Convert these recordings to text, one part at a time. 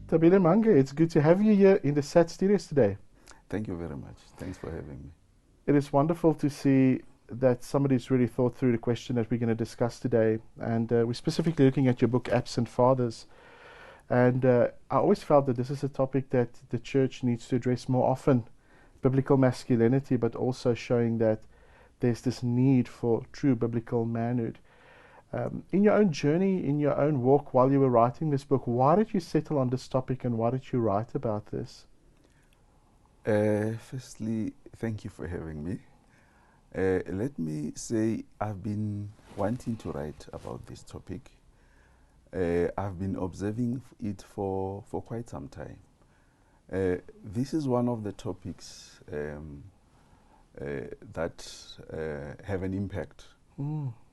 Thabile Mange, it's good to have you here in the SAT studios today. Thank you very much. Thanks for having me. It is wonderful to see that somebody's really thought through the question that we're going to discuss today. And we're specifically looking at your book, Absent Fathers. And I always felt that this is a topic that the church needs to address more often. Biblical masculinity, but also showing that there's this need for true biblical manhood. In your own journey, in your own walk while you were writing this book, why did you settle on this topic and why did you write about this? Firstly, thank you for having me. Let me say I've been wanting to write about this topic. I've been observing it for quite some time. This is one of the topics that have an impact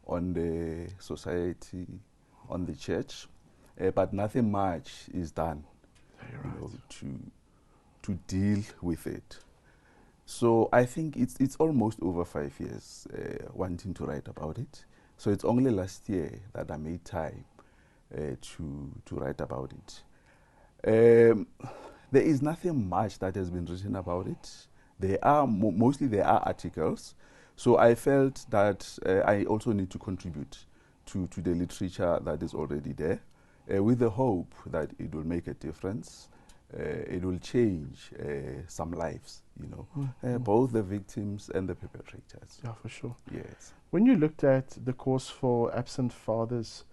on the society, on the church, but nothing much is done to deal with it. So I think it's almost over 5 years wanting to write about it. So it's only last year that I made time to write about it. There is nothing much that has been written about it. There are mostly there are articles. So I felt that I also need to contribute to the literature that is already there, with the hope that it will make a difference. It will change some lives, both the victims and the perpetrators. Yeah, for sure. Yes. When you looked at the cause for absent fathers,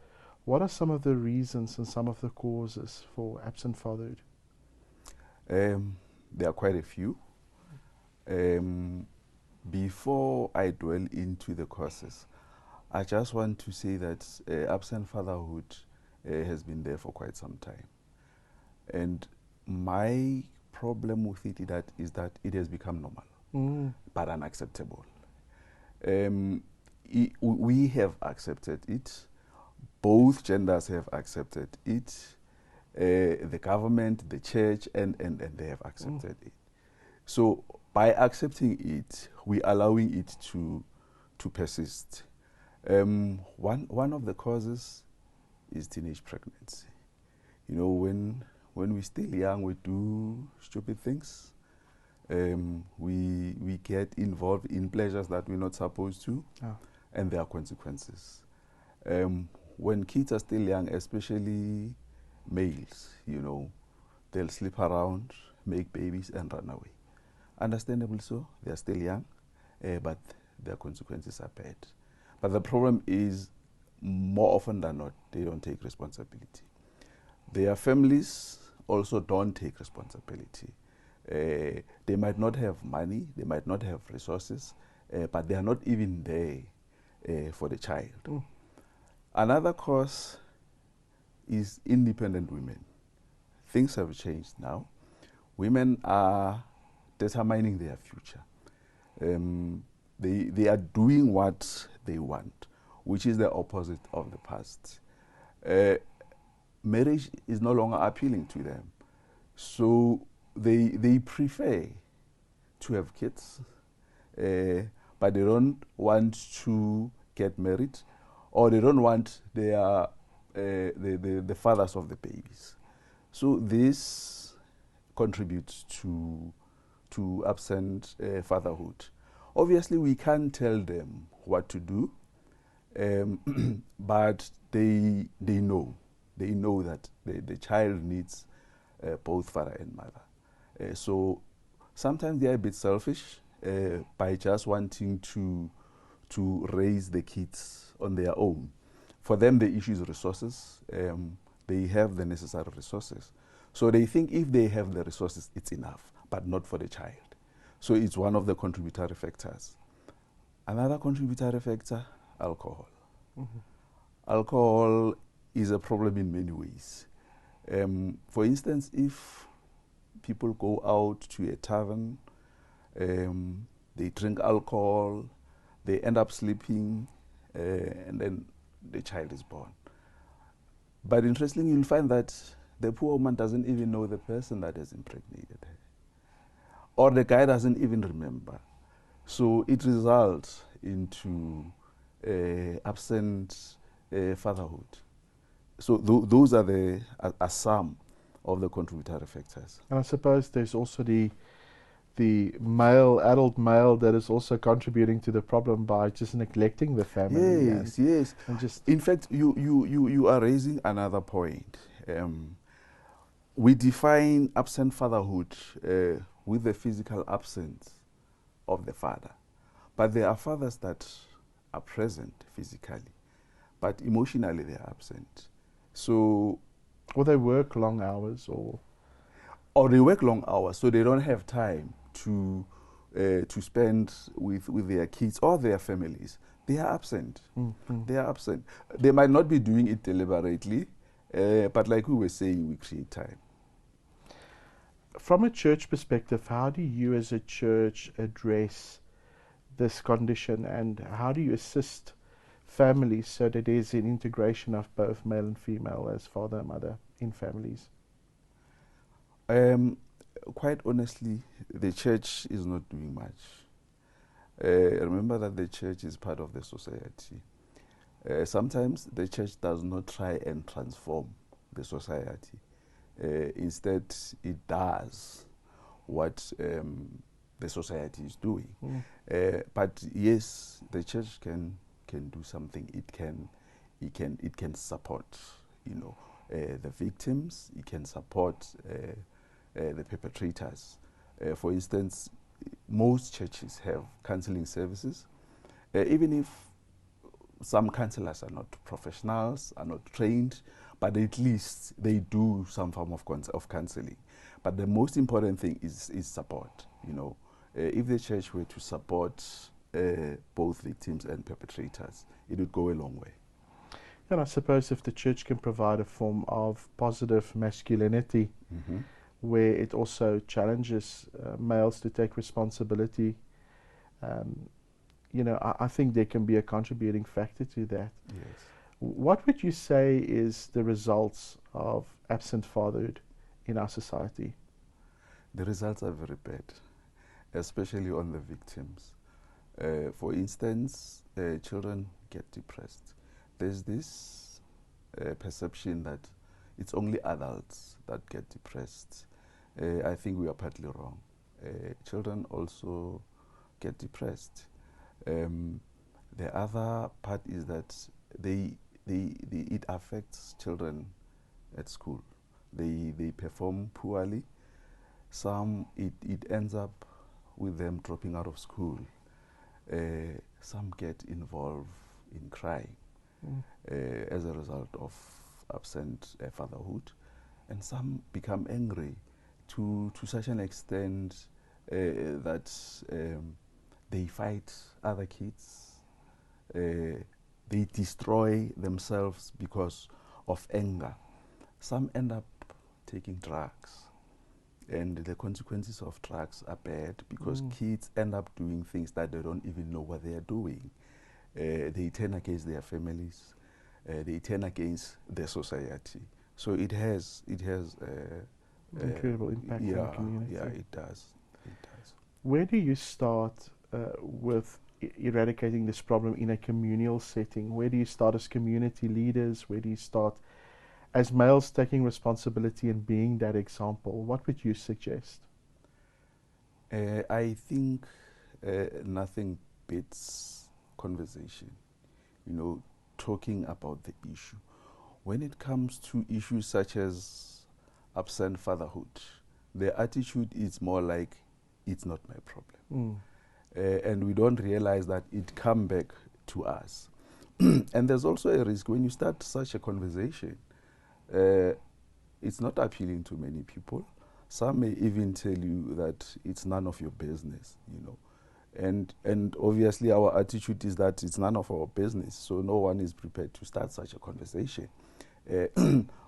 what are some of the reasons and some of the causes for absent fatherhood? There are quite a few. Before I dwell into the causes, I just want to say that absent fatherhood has been there for quite some time. And my problem with it is that it has become normal, but unacceptable. We have accepted it. Both genders have accepted it. The government, the church, and they have accepted it. So by accepting it, we are allowing it to persist. One of the causes is teenage pregnancy. When we're still young, we do stupid things. We get involved in pleasures that we're not supposed to, and there are consequences. When kids are still young, especially males, they'll sleep around, make babies, and run away. Understandably so, they are still young, but their consequences are bad. But the problem is, more often than not, they don't take responsibility. Their families also don't take responsibility. They might not have money, they might not have resources, but they are not even there for the child. Another cause is independent women. Things have changed now. Women are determining their future. They are doing what they want, which is the opposite of the past. Marriage is no longer appealing to them. So they prefer to have kids, but they don't want to get married, or they don't want their the fathers of the babies. So this contributes to absent fatherhood. Obviously, we can't tell them what to do, but they know. They know that the child needs both father and mother. So sometimes they are a bit selfish by just wanting to raise the kids on their own. For them, the issue is resources. They have the necessary resources. So they think if they have the resources, it's enough, but not for the child. So it's one of the contributory factors. Another contributory factor, alcohol. Alcohol is a problem in many ways. For instance, if people go out to a tavern, they drink alcohol, they end up sleeping, and then the child is born. But interestingly, you'll find that the poor woman doesn't even know the person that has impregnated her, or the guy doesn't even remember. So it results into absent fatherhood. So those are some of the contributory factors. And I suppose there's also the male, adult male, that is also contributing to the problem by just neglecting the family. Yes, yes. And just in fact, you are raising another point. We define absent fatherhood with the physical absence of the father. But there are fathers that are present physically, but emotionally they are absent. So, or they work long hours, or they work long hours, so they don't have time to spend with their kids or their families. They are absent. Mm-hmm. They are absent. They might not be doing it deliberately, but like we were saying, we create time. From a church perspective, how do you as a church address this condition, and how do you assist families so that there's an integration of both male and female as father and mother in families? Quite honestly, the church is not doing much. Remember that the church is part of the society. Sometimes the church does not try and transform the society. Instead, it does what the society is doing. But yes, the church can do something. It can support, the victims. It can support the perpetrators. For instance, most churches have counseling services, even if some counselors are not professionals, are not trained, but at least they do some form of counseling. But the most important thing is support. If the church were to support both victims and perpetrators, it would go a long way. And I suppose if the church can provide a form of positive masculinity, where it also challenges males to take responsibility, I think there can be a contributing factor to that. Yes. What would you say is the results of absent fatherhood in our society? The results are very bad, especially on the victims. For instance, children get depressed. There's this perception that it's only adults that get depressed. I think we are partly wrong. Children also get depressed. The other part is that it affects children at school. They perform poorly. Some, it ends up with them dropping out of school. Some get involved in crime as a result of absent fatherhood, and some become angry to such an extent that they fight other kids. They destroy themselves because of anger. Some end up taking drugs, and the consequences of drugs are bad because kids end up doing things that they don't even know what they are doing. They turn against their families. They turn against their society. So it has incredible impact on the community. Yeah, it does. It does. Where do you start with eradicating this problem in a communal setting? Where do you start as community leaders? Where do you start as males taking responsibility and being that example? What would you suggest? I think nothing beats conversation, talking about the issue. When it comes to issues such as absent fatherhood, the attitude is more like, it's not my problem. And we don't realize that it comes back to us. And there's also a risk when you start such a conversation. It's not appealing to many people. Some may even tell you that it's none of your business, And obviously our attitude is that it's none of our business, so no one is prepared to start such a conversation.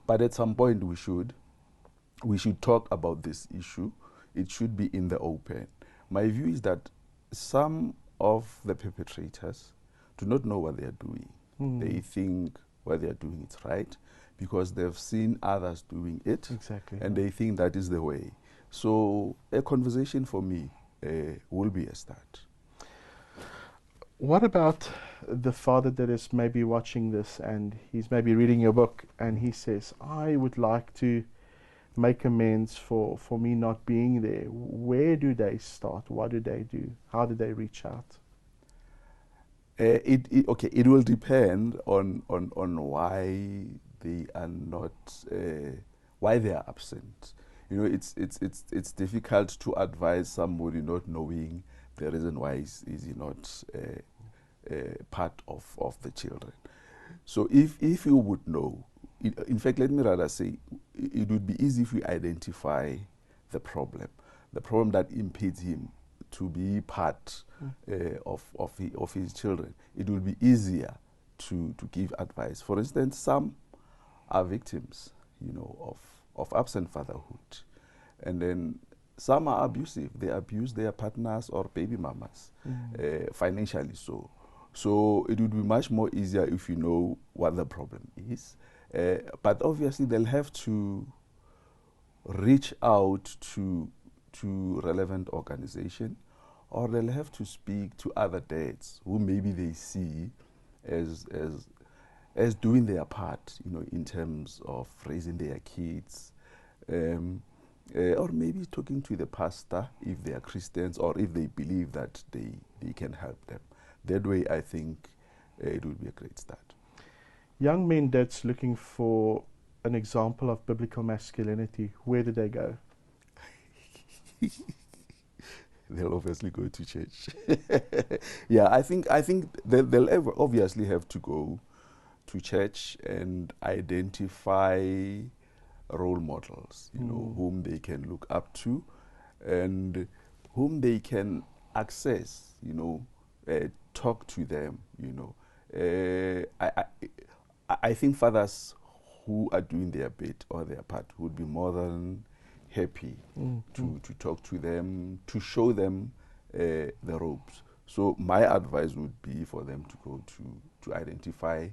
But at some point we should talk about this issue. It should be in the open. My view is that some of the perpetrators do not know what they are doing. They think what they are doing is right because they've seen others doing it. Exactly. And they think that is the way. So a conversation for me will be a start. What about the father that is maybe watching this and he's maybe reading your book and he says, I would like to make amends for me not being there, where do they start? What do they do? How do they reach out? It will depend on why they are not, why they are absent. You know, it's difficult to advise somebody not knowing the reason why is he not part of the children. So if you would know, in fact, let me rather say, it would be easy if we identify the problem that impedes him to be part of his children. It will be easier to give advice. For instance, some are victims, you know, of absent fatherhood, and then some are abusive. They abuse their partners or baby mamas, financially so. So it would be much more easier if you know what the problem is. But obviously they'll have to reach out to relevant organization, or they'll have to speak to other dads who maybe they see as doing their part, you know, in terms of raising their kids, or maybe talking to the pastor if they are Christians, or if they believe that they can help them. That way, I think it would be a great start. Young men that's looking for an example of biblical masculinity, where do they go? They'll obviously go to church. Yeah, I think they'll obviously have to go to church and identify role models, you know, whom they can look up to and whom they can access, you know, talk to them, you know. I think fathers who are doing their bit or their part would be more than happy to talk to them, to show them the ropes. So my advice would be for them to go to identify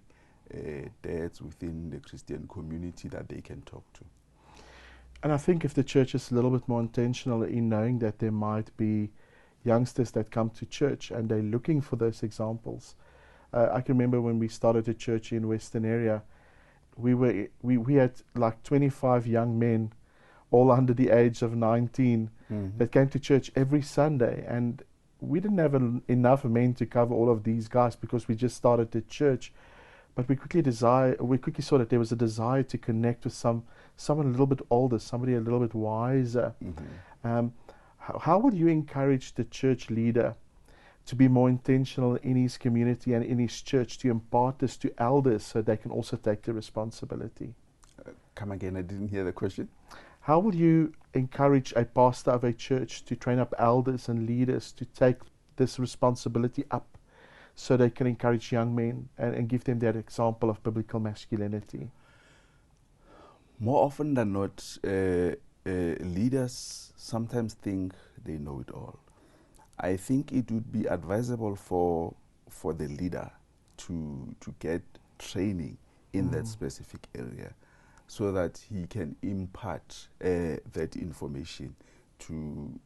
dads within the Christian community that they can talk to. And I think if the church is a little bit more intentional in knowing that there might be youngsters that come to church and they're looking for those examples. I can remember when we started a church in Western area, we had like 25 young men, all under the age of 19, that came to church every Sunday, and we didn't have enough men to cover all of these guys because we just started the church. But we quickly saw that there was a desire to connect with someone a little bit older, somebody a little bit wiser. How would you encourage the church leader to be more intentional in his community and in his church to impart this to elders so they can also take the responsibility? Come again, I didn't hear the question. How will you encourage a pastor of a church to train up elders and leaders to take this responsibility up so they can encourage young men and give them that example of biblical masculinity? More often than not, leaders sometimes think they know it all. I think it would be advisable for the leader to get training in that specific area so that he can impart that information to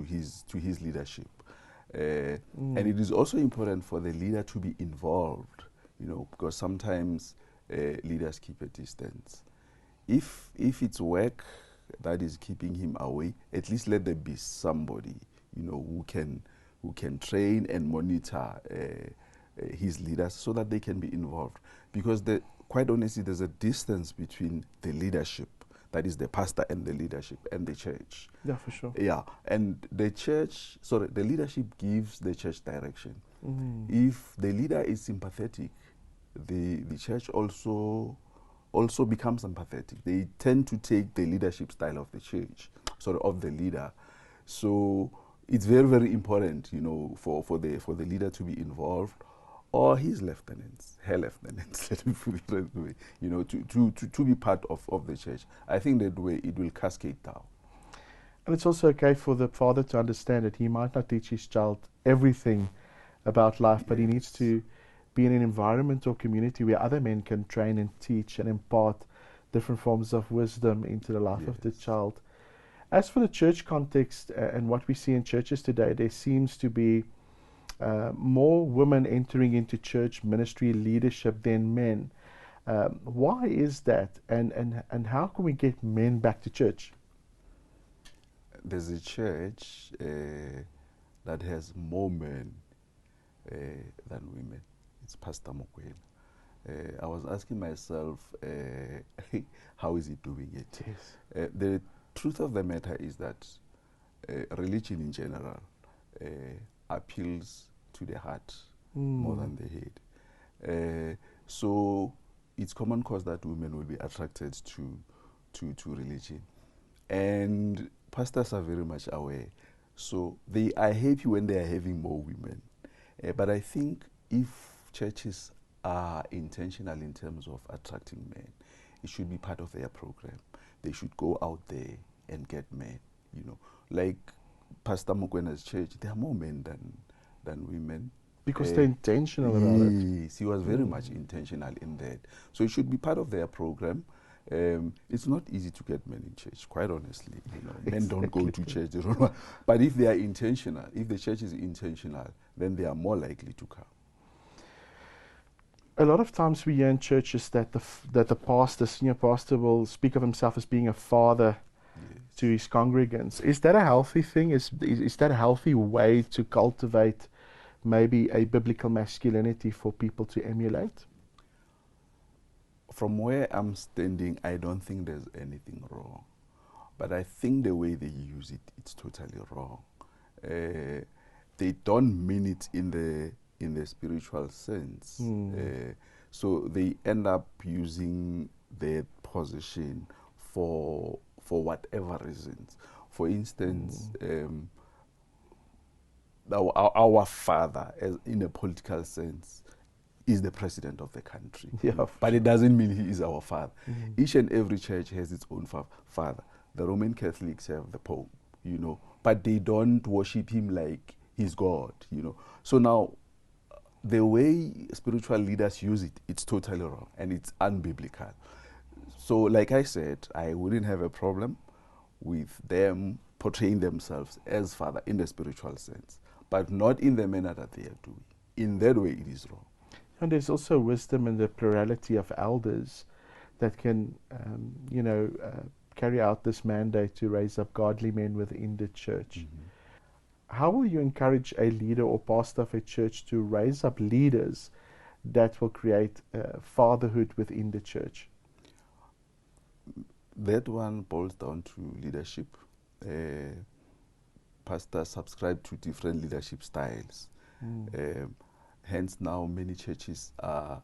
his leadership. And it is also important for the leader to be involved, you know, because sometimes leaders keep a distance. If it's work that is keeping him away, at least let there be somebody, you know, who can train and monitor his leaders so that they can be involved. Because quite honestly, there's a distance between the leadership, that is the pastor, and the leadership and the church. Yeah, for sure. Yeah, and the leadership gives the church direction. If the leader is sympathetic, the church also becomes sympathetic. They tend to take the leadership style of the church, of the leader. So it's very, very important, you know, for the leader to be involved, or his lieutenants, her lieutenants, let me put it that way, you know, to be part of the church. I think that way it will cascade down. And it's also okay for the father to understand that he might not teach his child everything about life, but he needs to be in an environment or community where other men can train and teach and impart different forms of wisdom into the life of the child. As for the church context and what we see in churches today, there seems to be more women entering into church ministry leadership than men. Why is that, and how can we get men back to church? There's a church that has more men than women. It's Pastor Mokwena. I was asking myself, how is he doing it? Yes. The truth of the matter is that religion in general appeals to the heart more than the head. So it's common cause that women will be attracted to religion. And pastors are very much aware. So they are happy when they are having more women. But I think if churches are intentional in terms of attracting men, it should be part of their program. They should go out there and get men, you know. Like Pastor Mokwena's church, there are more men than women. Because they're intentional about it. Yes, he was very much intentional in that. So it should be part of their program. It's not easy to get men in church, quite honestly. You know, men don't go to church. They don't know. But if they are intentional, if the church is intentional, then they are more likely to come. A lot of times we hear in churches that the pastor, senior pastor, will speak of himself as being a father to his congregants. Is that a healthy thing? Is that a healthy way to cultivate maybe a biblical masculinity for people to emulate? From where I'm standing, I don't think there's anything wrong. But I think the way they use it, it's totally wrong. They don't mean it in the spiritual sense. So they end up using their position for whatever reasons. For instance, our father, as in a political sense, is the president of the country. Yeah, but it doesn't mean he is our father. Each and every church has its own father. The Roman Catholics have the Pope, you know, but they don't worship him like he's God, you know. So now, the way spiritual leaders use it, it's totally wrong and it's unbiblical. So like I said, I wouldn't have a problem with them portraying themselves as father in the spiritual sense, but not in the manner that they are doing. In that way, it is wrong. And there's also wisdom in the plurality of elders that can, carry out this mandate to raise up godly men within the church. How will you encourage a leader or pastor of a church to raise up leaders that will create fatherhood within the church? That one boils down to leadership. Pastors subscribe to different leadership styles. Hence now many churches are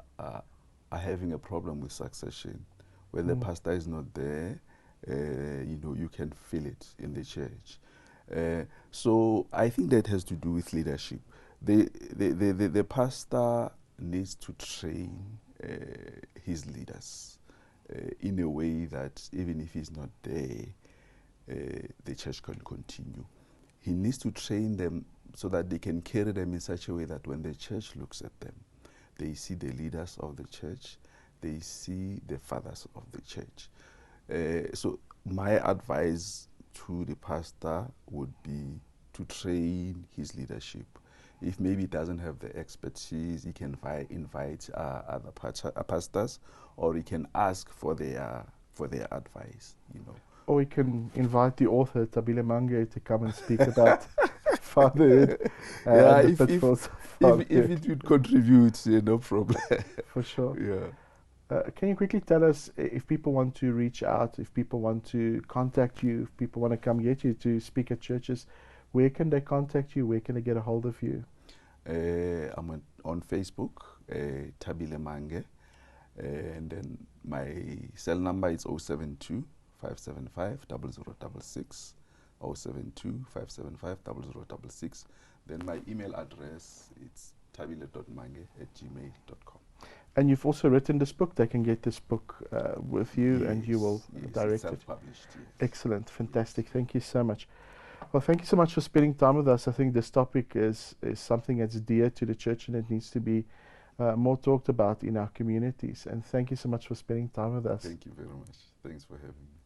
having a problem with succession. When the pastor is not there, you can feel it in the church. So I think that has to do with leadership. The pastor needs to train his leaders in a way that even if he's not there, the church can continue. He needs to train them so that they can carry them in such a way that when the church looks at them, they see the leaders of the church, they see the fathers of the church. So my advice to the pastor would be to train his leadership. If maybe he doesn't have the expertise, he can invite other pastors, or he can ask for their advice, you know. Or we can invite the author, Thabile Mange, to come and speak about fatherhood. If it would contribute, no problem. For sure. Yeah. Can you quickly tell us if people want to reach out, if people want to contact you, if people want to come get you to speak at churches, where can they contact you? Where can they get a hold of you? I'm on Facebook, Thabile Mange, and then my cell number is 072 575 0066, 072 575 0066. Then my email address is thabile.mange@gmail.com. And you've also written this book. They can get this book with you, and you will direct it. Self-published, yes. Excellent, fantastic. Thank you so much. Well, thank you so much for spending time with us. I think this topic is something that's dear to the church, and it needs to be more talked about in our communities. And thank you so much for spending time with us. Thank you very much. Thanks for having me.